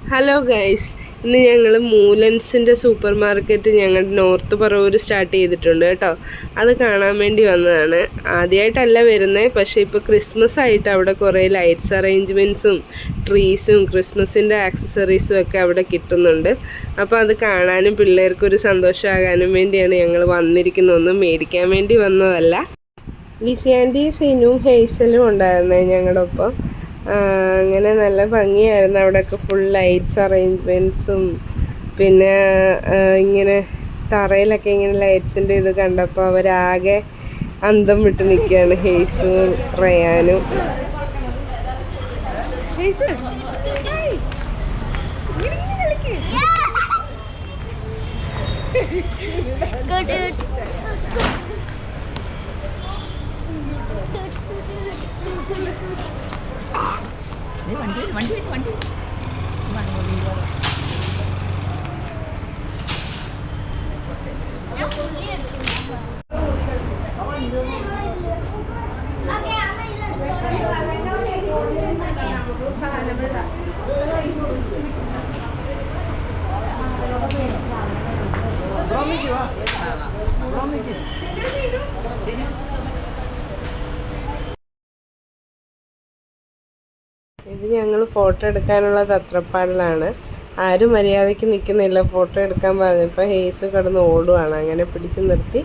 Hello guys, ഇന്ന് ഞങ്ങൾ മൂലൻസിൻ്റെ super market ഞങ്ങളുടെ നോർത്ത് പറവൂർ സ്റ്റാർട്ട് ചെയ്തിട്ടുണ്ട് കേട്ടോ. അത് കാണാൻ വേണ്ടി വന്നതാണ്. ആദ്യമായിട്ടല്ല വരുന്നത്, പക്ഷേ ഇപ്പോൾ ക്രിസ്മസ് ആയിട്ട് അവിടെ കുറേ ലൈറ്റ്സ് അറേഞ്ച്മെൻറ്റ്സും ട്രീസും ക്രിസ്മസിൻ്റെ ആക്സസറീസും ഒക്കെ അവിടെ കിട്ടുന്നുണ്ട്. അപ്പോൾ അത് കാണാനും പിള്ളേർക്കൊരു സന്തോഷമാകാനും വേണ്ടിയാണ് ഞങ്ങൾ വന്നിരിക്കുന്നത്. ഒന്നും മേടിക്കാൻ വേണ്ടി വന്നതല്ല. ലിസി ആൻറ്റി, സിനും ഹെയ്സലും ഉണ്ടായിരുന്നേ ഞങ്ങളുടെ ഒപ്പം. അങ്ങനെ നല്ല ഭംഗിയായിരുന്നു. അവിടെയൊക്കെ ഫുൾ ലൈറ്റ്സ് അറേഞ്ച്മെൻറ്റ്സും പിന്നെ ഇങ്ങനെ തറയിലൊക്കെ ഇങ്ങനെ ലൈറ്റ്സിൻ്റെ ഇത് കണ്ടപ്പോൾ അവരാകെ അന്തം വിട്ട് നിൽക്കുകയാണ്, ഹെയ്സും റയാനും. വണ്ടി ഇത് ഞങ്ങൾ ഫോട്ടോ എടുക്കാനുള്ള തത്രപ്പാടിലാണ്. ആരും മര്യാദയ്ക്ക് നിൽക്കുന്നില്ല. ഫോട്ടോ എടുക്കാൻ പറഞ്ഞപ്പോൾ ഹേസ് കിടന്ന് ഓടുവാണ്. അങ്ങനെ പിടിച്ചു നിർത്തി.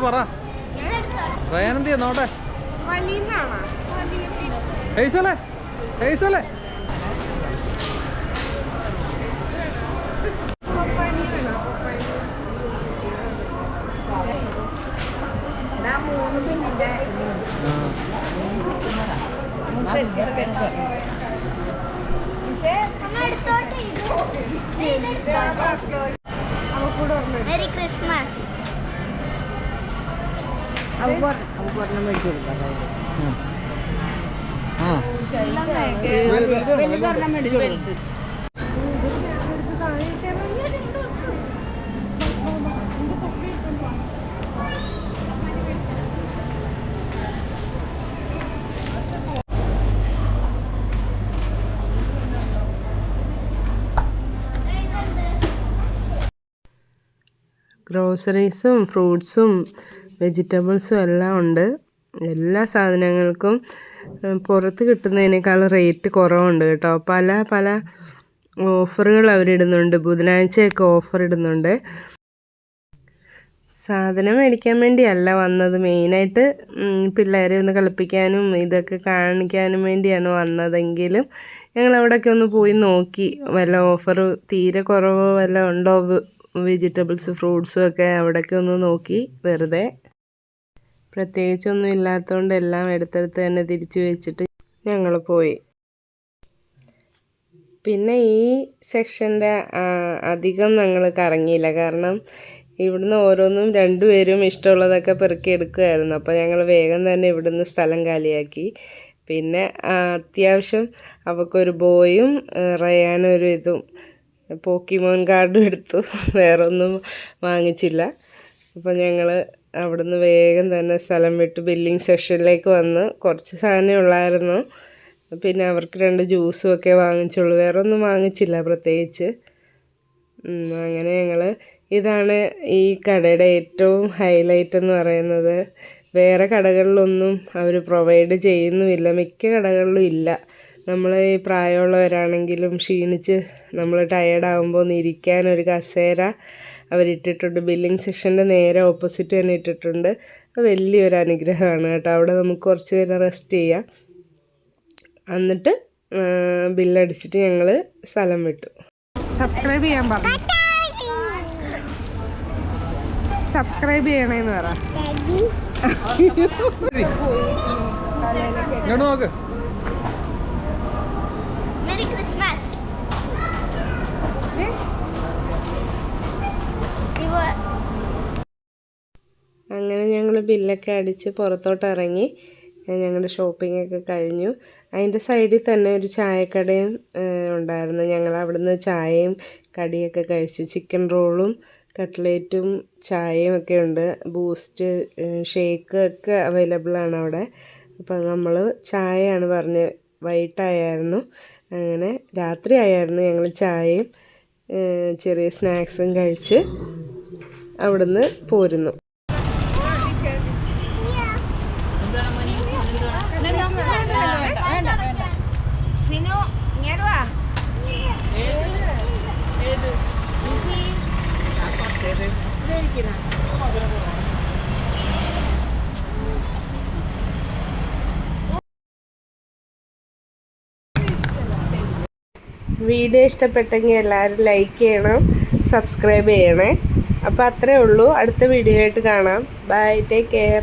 പറ റയാനെന്തിയാ നോട്ടെ. ഹെയ്സലേ ഹെയ്സലേ മെരി ക്രിസ്മസ്. ഗ്രോസറീസും ഫ്രൂട്ട്സും വെജിറ്റബിൾസും എല്ലാം ഉണ്ട്. എല്ലാ സാധനങ്ങൾക്കും പുറത്ത് കിട്ടുന്നതിനേക്കാൾ റേറ്റ് കുറവുണ്ട് കേട്ടോ. പല പല ഓഫറുകൾ അവരിടുന്നുണ്ട്. ബുധനാഴ്ചയൊക്കെ ഓഫർ ഇടുന്നുണ്ട്. സാധനം മേടിക്കാൻ വേണ്ടിയല്ല വന്നത്, മെയിനായിട്ട് പിള്ളേരെ ഒന്ന് കളിപ്പിക്കാനും ഇതൊക്കെ കാണിക്കാനും വേണ്ടിയാണ് വന്നതെങ്കിലും ഞങ്ങൾ അവിടെയൊക്കെ ഒന്ന് പോയി നോക്കി. വല്ല ഓഫർ തീരെ കുറവോ വല്ല ഉണ്ടോ, വെജിറ്റബിൾസ് ഫ്രൂട്ട്സും ഒക്കെ അവിടെയൊക്കെ ഒന്ന് നോക്കി. വെറുതെ പ്രത്യേകിച്ചൊന്നും ഇല്ലാത്തതുകൊണ്ട് എല്ലാം എടുത്തെടുത്ത് തന്നെ തിരിച്ചു വെച്ചിട്ട് ഞങ്ങൾ പോയി. പിന്നെ ഈ സെക്ഷൻ്റെ അധികം ഞങ്ങൾ കറങ്ങിയില്ല. കാരണം ഇവിടുന്ന് ഓരോന്നും രണ്ടുപേരും ഇഷ്ടമുള്ളതൊക്കെ പെറുക്കി എടുക്കുമായിരുന്നു. അപ്പോൾ ഞങ്ങൾ വേഗം തന്നെ ഇവിടുന്ന് സ്ഥലം കാലിയാക്കി. പിന്നെ അത്യാവശ്യം അവൾക്കൊരു ബോയും റയാനൊരു ഇതും പോക്കിമോൻ കാർഡും എടുത്തു. വേറെ ഒന്നും വാങ്ങിച്ചില്ല. അപ്പോൾ ഞങ്ങൾ അവിടുന്ന് വേഗം തന്നെ സ്ഥലം വിട്ട് ബില്ലിംഗ് സെക്ഷനിലേക്ക് വന്ന്. കുറച്ച് സാധനമേ ഉള്ളായിരുന്നു. പിന്നെ അവർക്ക് 2 ജ്യൂസും ഒക്കെ വാങ്ങിച്ചുള്ളൂ, വേറെ ഒന്നും വാങ്ങിച്ചില്ല പ്രത്യേകിച്ച്. അങ്ങനെ ഞങ്ങൾ ഇതാണ് ഈ കടയുടെ ഏറ്റവും ഹൈലൈറ്റ് എന്ന് പറയുന്നത്. വേറെ കടകളിലൊന്നും അവർ പ്രൊവൈഡ് ചെയ്യുന്നുമില്ല, മിക്ക കടകളിലും ഇല്ല. നമ്മൾ ഈ പ്രായമുള്ളവരാണെങ്കിലും ക്ഷീണിച്ച് നമ്മൾ ടയേർഡാകുമ്പോൾ ഒന്ന് ഇരിക്കാൻ ഒരു കസേര അവരിട്ടിട്ടുണ്ട്. ബില്ലിംഗ് സെക്ഷൻ്റെ നേരെ ഓപ്പോസിറ്റ് തന്നെ ഇട്ടിട്ടുണ്ട്. അത് വലിയൊരു അനുഗ്രഹമാണ് കേട്ടോ. അവിടെ നമുക്ക് കുറച്ച് നേരം റെസ്റ്റ് ചെയ്യാം. എന്നിട്ട് ബില്ലടിച്ചിട്ട് ഞങ്ങൾ സ്ഥലം വിട്ടു. സബ്സ്ക്രൈബ് ചെയ്യാൻ പറഞ്ഞു. സബ്സ്ക്രൈബ് ചെയ്യണേന്ന് പറ. ഇങ്ങോട്ട് നോക്ക്. Merry Christmas. അങ്ങനെ ഞങ്ങൾ ബില്ലൊക്കെ അടിച്ച് പുറത്തോട്ട് ഇറങ്ങി. ഞങ്ങളുടെ ഷോപ്പിംഗ് ഒക്കെ കഴിഞ്ഞു. അതിൻ്റെ സൈഡിൽ തന്നെ ഒരു ചായക്കടയും ഉണ്ടായിരുന്നു. ഞങ്ങൾ അവിടുന്ന് ചായയും കടിയൊക്കെ കഴിച്ചു. ചിക്കൻ റോളും കട്ട്ലേറ്റും ചായയും ഒക്കെ ഉണ്ട്. ബൂസ്റ്റ് ഷേക്ക് ഒക്കെ അവൈലബിൾ ആണ് അവിടെ. അപ്പോൾ നമ്മൾ ചായയാണ് പറഞ്ഞ്. വൈകിട്ടായിരുന്നു, അങ്ങനെ രാത്രി ആയിരുന്നു. ഞങ്ങൾ ചായയും ചെറിയ സ്നാക്സും കഴിച്ച് അവിടുന്ന് പോരുന്നു. വീഡിയോ ഇഷ്ടപ്പെട്ടെങ്കിൽ എല്ലാവരും ലൈക്ക് ചെയ്യണം, സബ്സ്ക്രൈബ് ചെയ്യണേ. അപ്പോൾ അത്രേ ഉള്ളൂ. അടുത്ത വീഡിയോ ആയിട്ട് കാണാം. Bye, take care.